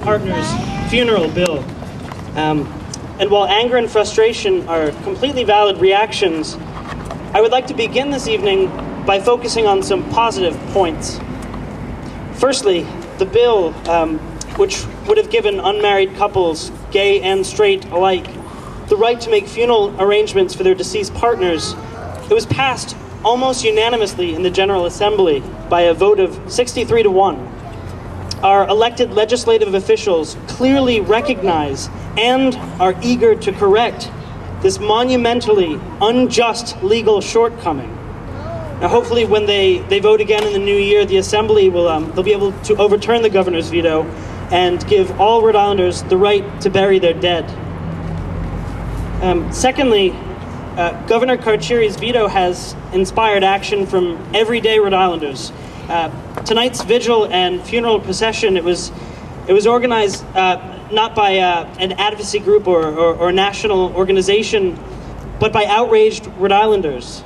partner's funeral bill. And while anger and frustration are completely valid reactions, I would like to begin this evening by focusing on some positive points. Firstly, the bill, which would have given unmarried couples, gay and straight alike, the right to make funeral arrangements for their deceased partners, it was passed almost unanimously in the General Assembly by a vote of 63-1. Our elected legislative officials clearly recognize and are eager to correct this monumentally unjust legal shortcoming. Now, hopefully when they vote again in the new year, the Assembly will they'll be able to overturn the governor's veto and give all Rhode Islanders the right to bury their dead. Secondly, Governor Carcieri's veto has inspired action from everyday Rhode Islanders. Tonight's vigil and funeral procession, it was organized not by an advocacy group or national organization, but by outraged Rhode Islanders.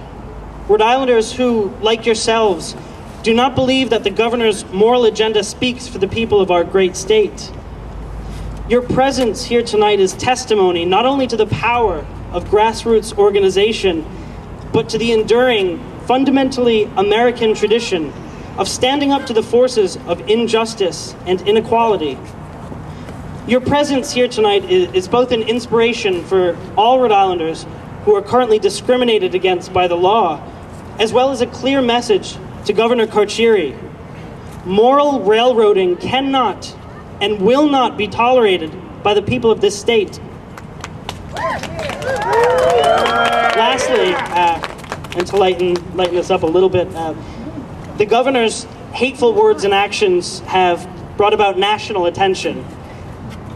Rhode Islanders who, like yourselves, do not believe that the governor's moral agenda speaks for the people of our great state. Your presence here tonight is testimony not only to the power of grassroots organization, but to the enduring, fundamentally American tradition of standing up to the forces of injustice and inequality. Your presence here tonight is both an inspiration for all Rhode Islanders who are currently discriminated against by the law, as well as a clear message to Governor Carcieri. Moral railroading cannot and will not be tolerated by the people of this state. Lastly, and to lighten this up a little bit, the governor's hateful words and actions have brought about national attention.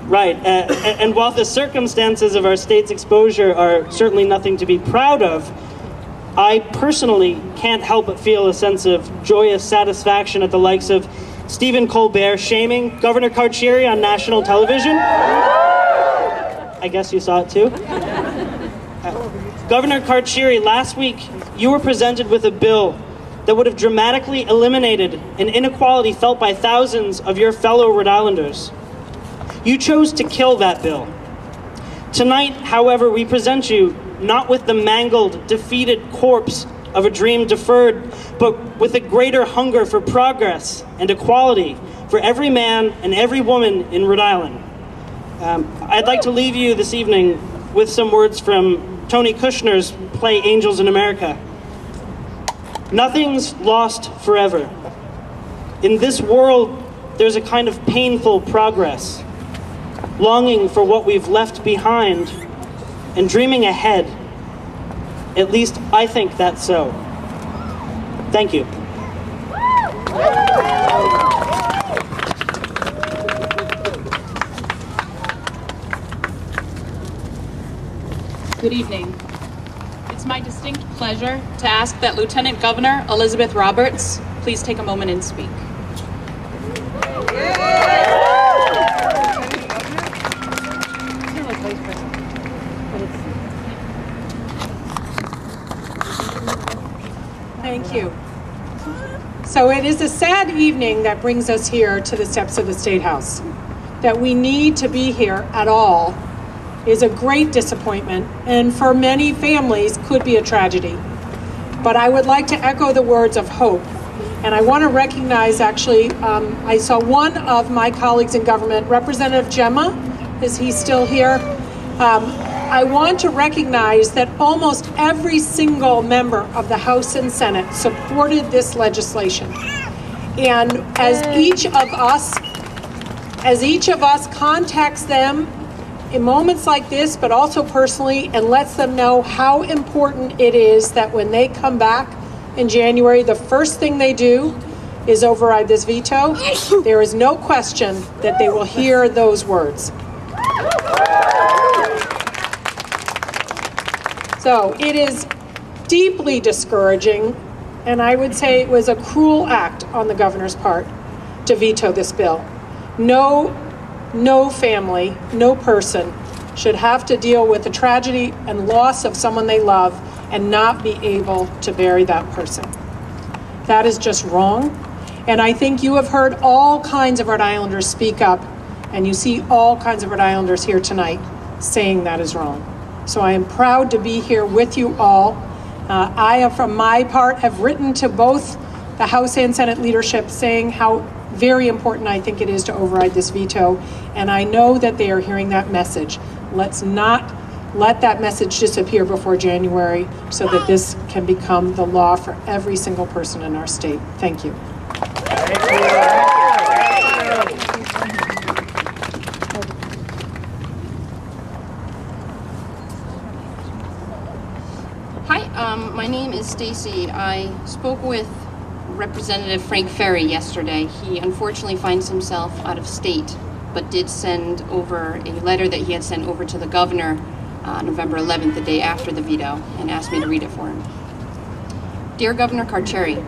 Right, and while the circumstances of our state's exposure are certainly nothing to be proud of, I personally can't help but feel a sense of joyous satisfaction at the likes of Stephen Colbert shaming Governor Carcieri on national television. I guess you saw it too. Governor Carcieri, last week you were presented with a bill that would have dramatically eliminated an inequality felt by thousands of your fellow Rhode Islanders. You chose to kill that bill. Tonight, however, we present you not with the mangled, defeated corpse of a dream deferred, but with a greater hunger for progress and equality for every man and every woman in Rhode Island. I'd like to leave you this evening with some words from Tony Kushner's play Angels in America. Nothing's lost forever. In this world, there's a kind of painful progress, longing for what we've left behind and dreaming ahead. At least I think that's so. Thank you. Good evening. It's my distinct pleasure to ask that Lieutenant Governor Elizabeth Roberts please take a moment and speak. Thank you. So it is a sad evening that brings us here to the steps of the Statehouse. That we need to be here at all is a great disappointment, and for many families could be a tragedy. But I would like to echo the words of hope, and I want to recognize, actually, I saw one of my colleagues in government, Representative Gemma, is he still here? I want to recognize that almost every single member of the House and Senate supported this legislation. And as each of us contacts them in moments like this, but also personally, and lets them know how important it is that when they come back in January, the first thing they do is override this veto, there is no question that they will hear those words. So it is deeply discouraging, and I would say it was a cruel act on the governor's part to veto this bill. No family, no person should have to deal with the tragedy and loss of someone they love and not be able to bury that person. That is just wrong. And I think you have heard all kinds of Rhode Islanders speak up And you see all kinds of Rhode Islanders here tonight saying that is wrong. So I am proud to be here with you all. I have, from my part, have written to both the House and Senate leadership saying how very important I think it is to override this veto. And I know that they are hearing that message. Let's not let that message disappear before January so that this can become the law for every single person in our state. Thank you. Hi, my name is Stacy. I spoke with Representative Frank Ferry yesterday. He unfortunately finds himself out of state, but did send over a letter that he had sent over to the governor November 11th, the day after the veto, and asked me to read it for him. Dear Governor Carcieri,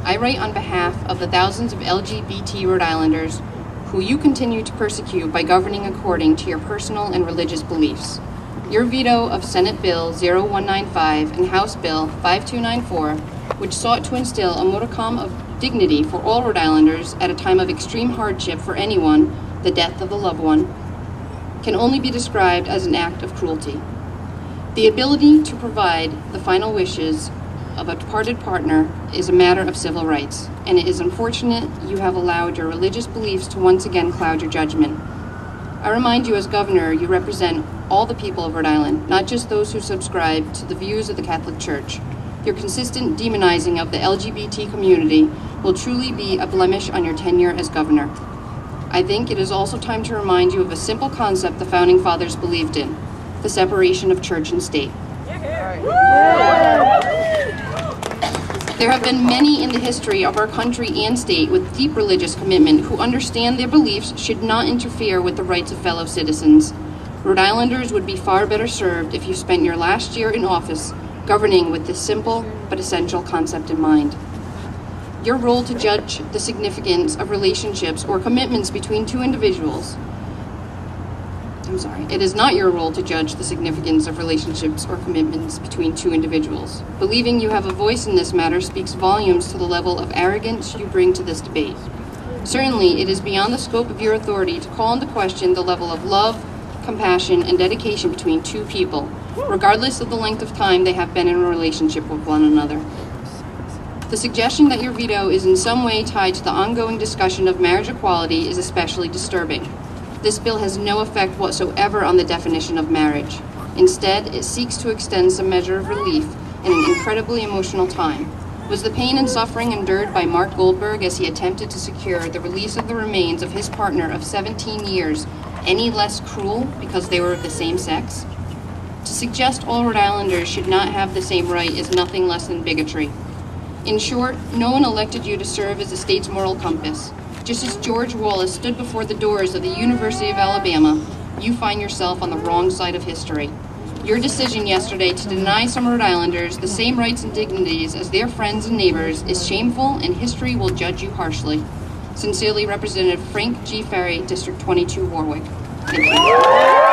I write on behalf of the thousands of LGBT Rhode Islanders who you continue to persecute by governing according to your personal and religious beliefs. Your veto of Senate Bill 0195 and House Bill 5294, which sought to instill a modicum of dignity for all Rhode Islanders at a time of extreme hardship for anyone, the death of a loved one, can only be described as an act of cruelty. The ability to provide the final wishes of a departed partner is a matter of civil rights, and it is unfortunate you have allowed your religious beliefs to once again cloud your judgment. I remind you, as governor, you represent all the people of Rhode Island, not just those who subscribe to the views of the Catholic Church. Your consistent demonizing of the LGBT community will truly be a blemish on your tenure as governor. I think it is also time to remind you of a simple concept the Founding Fathers believed in: the separation of church and state. There have been many in the history of our country and state with deep religious commitment who understand their beliefs should not interfere with the rights of fellow citizens. Rhode Islanders would be far better served if you spent your last year in office governing with this simple but essential concept in mind. Your role to judge the significance of relationships or commitments between two individuals. It is not your role to judge the significance of relationships or commitments between two individuals. Believing you have a voice in this matter speaks volumes to the level of arrogance you bring to this debate. Certainly, it is beyond the scope of your authority to call into question the level of love, compassion, and dedication between two people, regardless of the length of time they have been in a relationship with one another. The suggestion that your veto is in some way tied to the ongoing discussion of marriage equality is especially disturbing. This bill has no effect whatsoever on the definition of marriage. Instead, it seeks to extend some measure of relief in an incredibly emotional time. Was the pain and suffering endured by Mark Goldberg as he attempted to secure the release of the remains of his partner of 17 years any less cruel because they were of the same sex? To suggest all Rhode Islanders should not have the same right is nothing less than bigotry. In short, no one elected you to serve as the state's moral compass. Just as George Wallace stood before the doors of the University of Alabama, you find yourself on the wrong side of history. Your decision yesterday to deny some Rhode Islanders the same rights and dignities as their friends and neighbors is shameful, and history will judge you harshly. Sincerely, Representative Frank G. Ferry, District 22, Warwick. Thank you.